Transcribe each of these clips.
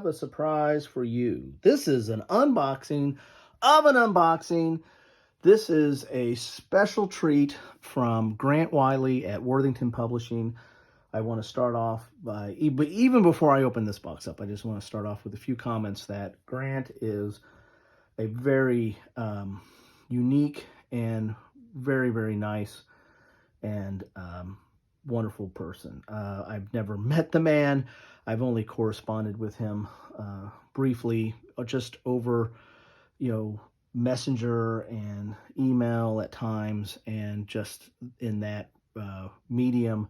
a surprise for you. This is an unboxing of an unboxing. This is a special treat from Grant Wiley at Worthington Publishing. I want to start off by, but even before I open this box up, I just want to start off with a few comments that Grant is a very unique and very, very nice and wonderful person. I've never met the man. I've only corresponded with him briefly, just over, Messenger and email at times, and just in that medium.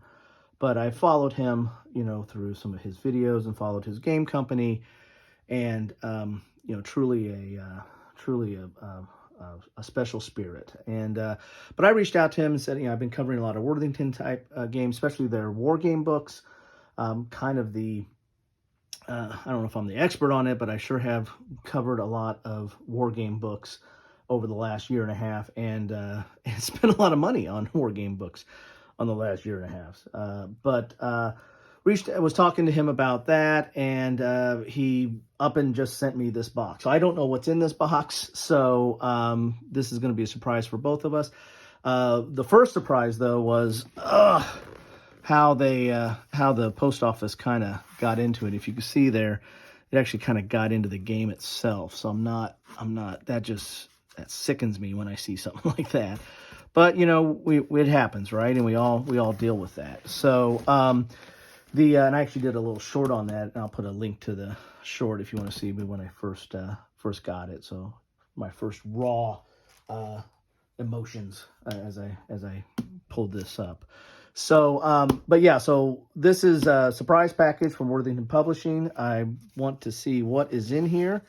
But I followed him, through some of his videos and followed his game company, and truly a special spirit. And but I reached out to him and said, I've been covering a lot of Worthington type games, especially their war game books. Kind of the I don't know if I'm the expert on it, but I sure have covered a lot of war game books over the last year and a half, and spent a lot of money on war game books on the last year and a half. But I was talking to him about that, and he up and just sent me this box. So I don't know what's in this box, so this is going to be a surprise for both of us. The first surprise, though, was how the post office kind of got into it. If you can see there, it actually kind of got into the game itself. So I'm not, that sickens me when I see something like that. But, it happens, right? And we all deal with that. So, and I actually did a little short on that, and I'll put a link to the short if you want to see me when I first got it. So my first raw emotions as I pulled this up. So, but yeah, so this is a surprise package from Worthington Publishing. I want to see what is in here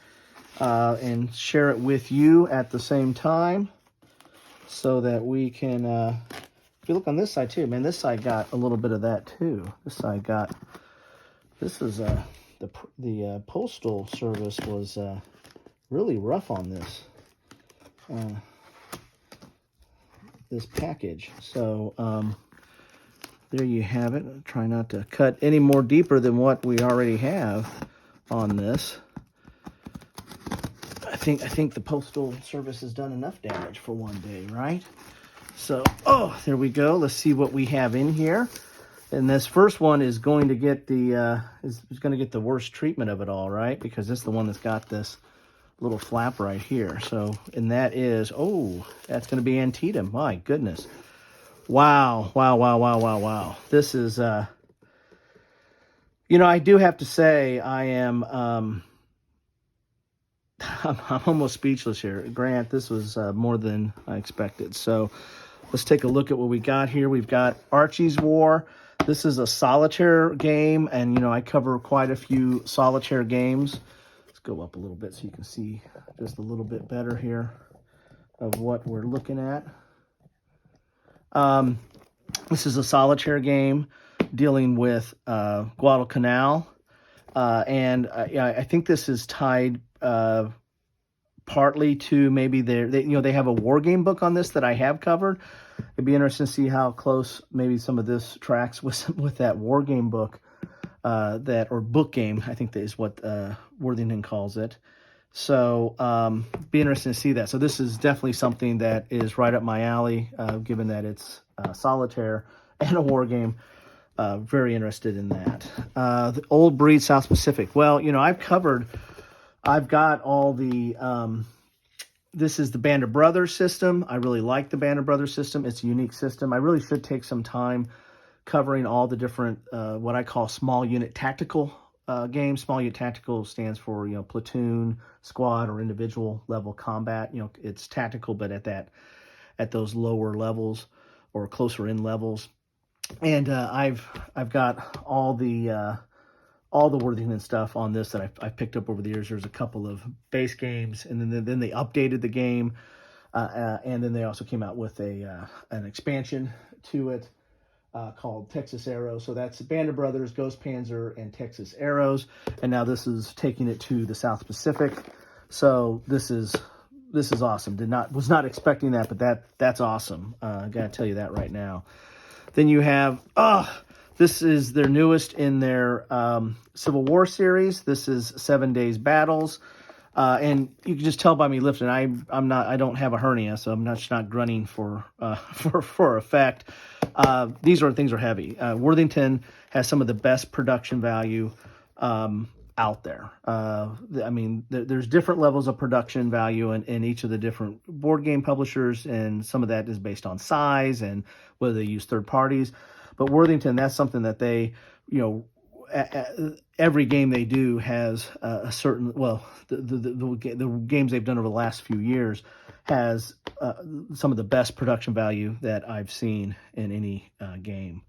and share it with you at the same time, so that we can, if you look on this side too, man, this side got a little bit of that too. This is the postal service was really rough on this package. So, there you have it. Try not to cut any more deeper than what we already have on this. I think the Postal Service has done enough damage for one day, right? So, there we go. Let's see what we have in here. And this first one is going to get the worst treatment of it all, right? Because this is the one that's got this little flap right here. So, and that is, that's going to be Antietam. My goodness. Wow. This is, I do have to say I am, I'm almost speechless here. Grant, this was more than I expected. So let's take a look at what we got here. We've got Archie's War. This is a solitaire game, and, I cover quite a few solitaire games. Let's go up a little bit so you can see just a little bit better here of what we're looking at. This is a solitaire game dealing with Guadalcanal, and I think this is tied partly to maybe they have a war game book on this that I have covered. It'd be interesting to see how close maybe some of this tracks with that war game book, or book game, I think that is what Worthington calls it. So, be interesting to see that. So this is definitely something that is right up my alley, given that it's solitaire and a war game. Very interested in that. The Old Breed South Pacific. Well, I've got all the, this is the Band of Brothers system. I really like the Band of Brothers system. It's a unique system. I really should take some time covering all the different, what I call small unit tactical games. Small unit tactical stands for, platoon, squad, or individual level combat. It's tactical, but at those lower levels or closer in levels. And I've got all the Worthington stuff on this that I've picked up over the years. There's a couple of base games, and then they updated the game, and then they also came out with an expansion to it called Texas Arrows. So that's Band of Brothers, Ghost Panzer, and Texas Arrows. And now this is taking it to the South Pacific. So this is awesome. Was not expecting that, but that's awesome. I gotta tell you that right now. Then you have This is their newest in their Civil War series. This is 7 Days Battles. And you can just tell by me lifting, I don't have a hernia, so I'm not grunting for effect. These things are heavy. Worthington has some of the best production value out there. I mean, there's different levels of production value in each of the different board game publishers, and some of that is based on size and whether they use third parties. But Worthington, that's something that they, every game they do has a certain, well, the games they've done over the last few years has some of the best production value that I've seen in any game.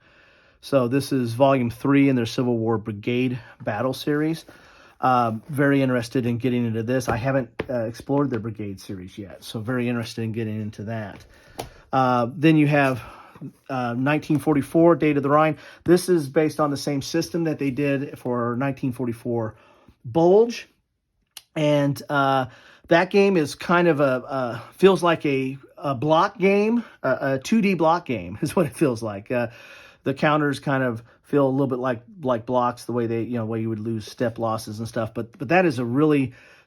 So this is volume 3 in their Civil War Brigade Battle series. Very interested in getting into this. I haven't explored their Brigade series yet, so very interested in getting into that. Then you have 1944, Date of the Rhine. This is based on the same system that they did for 1944 Bulge. And that game is kind of feels like a block game, a 2D block game is what it feels like. The counters kind of feel a little bit like blocks, the way way you would lose step losses and stuff. But that is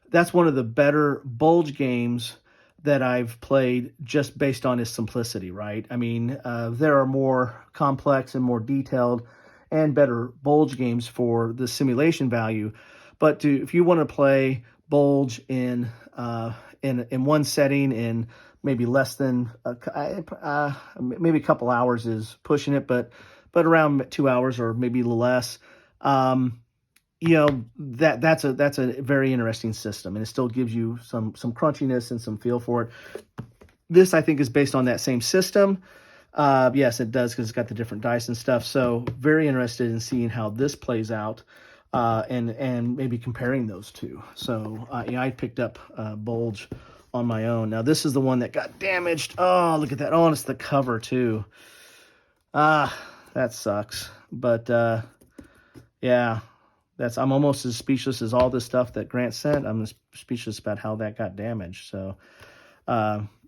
that's one of the better Bulge games that I've played, just based on its simplicity, right? I mean, there are more complex and more detailed and better Bulge games for the simulation value. But if you want to play Bulge in one setting in maybe less than maybe a couple hours is pushing it, but around 2 hours or maybe a little less. That's a very interesting system, and it still gives you some crunchiness and some feel for it. This, I think, is based on that same system. Yes, it does, because it's got the different dice and stuff. So very interested in seeing how this plays out, and maybe comparing those two. So I picked up Bulge on my own. Now this is the one that got damaged. Oh, look at that. Oh, and it's the cover too. That sucks. But yeah. I'm almost as speechless as all this stuff that Grant sent. I'm speechless about how that got damaged. So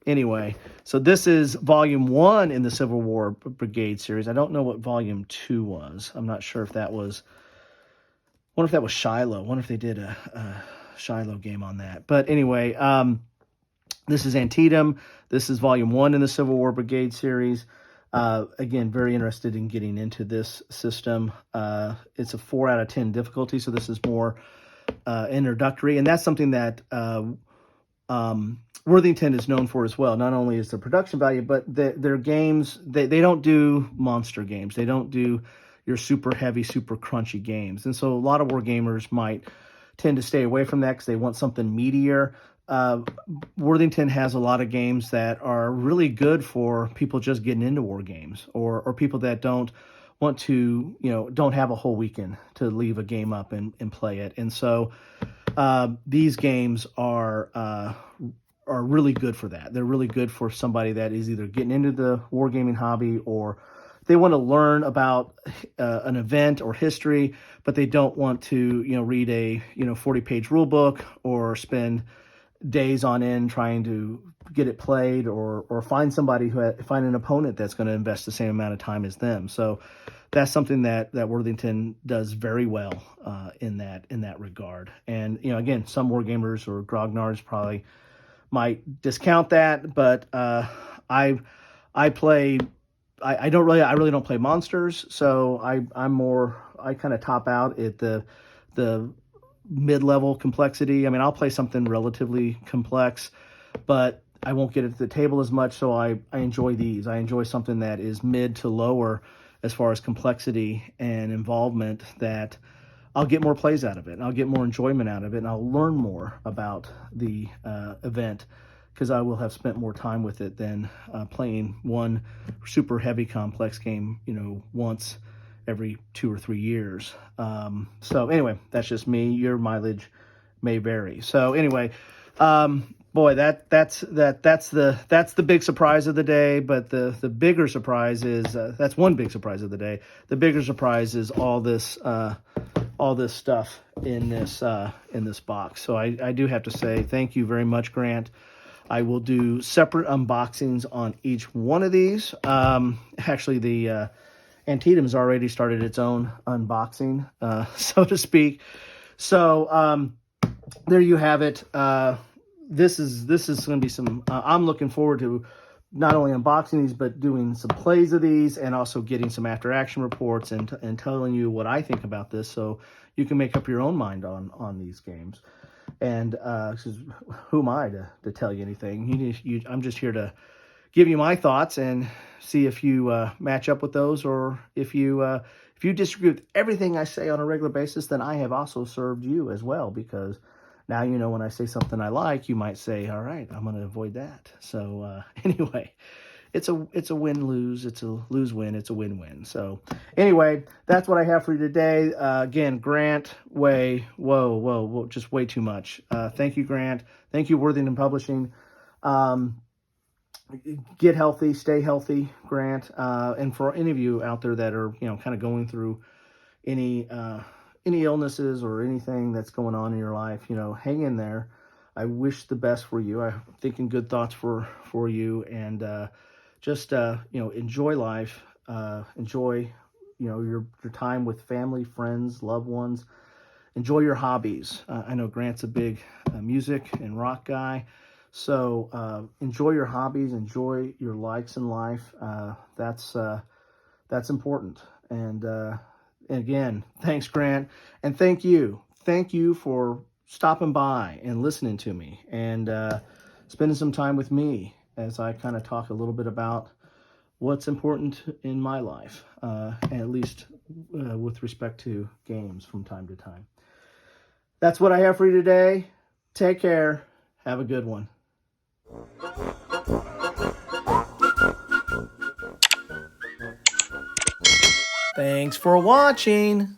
anyway, so this is volume 1 in the Civil War Brigade series. I don't know what volume 2 was. I'm not sure if that was, I wonder if that was Shiloh. I wonder if they did a Shiloh game on that. But anyway, this is Antietam. This is volume 1 in the Civil War Brigade series. Again, very interested in getting into this system. It's a 4 out of 10 difficulty, so this is more introductory, and that's something that Worthington is known for as well. Not only is the production value, but their games, they don't do monster games. They don't do your super heavy, super crunchy games, and so a lot of war gamers might tend to stay away from that because they want something meatier. Worthington has a lot of games that are really good for people just getting into war games, or people that don't want to, don't have a whole weekend to leave a game up and play it. And so these games are really good for that. They're really good for somebody that is either getting into the wargaming hobby, or they want to learn about an event or history, but they don't want to, read a 40-page rule book or spend days on end trying to get it played, or find an opponent that's going to invest the same amount of time as them. So that's something that Worthington does very well in that regard. And again, some wargamers or grognards probably might discount that, but I really don't play monsters, so I kind of top out at the mid-level complexity. I mean, I'll play something relatively complex, but I won't get it to the table as much, so I enjoy these. I enjoy something that is mid to lower as far as complexity and involvement, that I'll get more plays out of it, and I'll get more enjoyment out of it, and I'll learn more about the event, because I will have spent more time with it than playing one super heavy complex game, once every 2 or 3 years. So anyway, that's just me. Your mileage may vary. So anyway, boy, that's the big surprise of the day. But the bigger surprise is that's one big surprise of the day. The bigger surprise is all this stuff in this box. So I do have to say thank you very much, Grant. I will do separate unboxings on each one of these. Actually, the Antietam's already started its own unboxing, so to speak. So there you have it. This is going to be some. I'm looking forward to not only unboxing these, but doing some plays of these, and also getting some after action reports and telling you what I think about this, so you can make up your own mind on these games. And who am I to tell you anything? I'm just here to give you my thoughts and see if you match up with those, or if you disagree with everything I say on a regular basis, then I have also served you as well, because now you know when I say something I like, you might say, all right, I'm going to avoid that. So anyway, it's a win-lose. It's a lose-win. It's a win-win. So anyway, that's what I have for you today. Again, Grant, whoa, just way too much. Thank you, Grant. Thank you, Worthington Publishing. Get healthy, stay healthy, Grant. And for any of you out there that are, kind of going through any illnesses or anything that's going on in your life, hang in there. I wish the best for you. I'm thinking good thoughts for you, and just enjoy life. Enjoy your time with family, friends, loved ones. Enjoy your hobbies. I know Grant's a big music and rock guy, so enjoy your hobbies. Enjoy your likes in life. That's important. And again, thanks, Grant, and thank you for stopping by and listening to me, and spending some time with me as I kind of talk a little bit about what's important in my life, at least with respect to games from time to time. That's what I have for you today. Take care. Have a good one. Thanks for watching.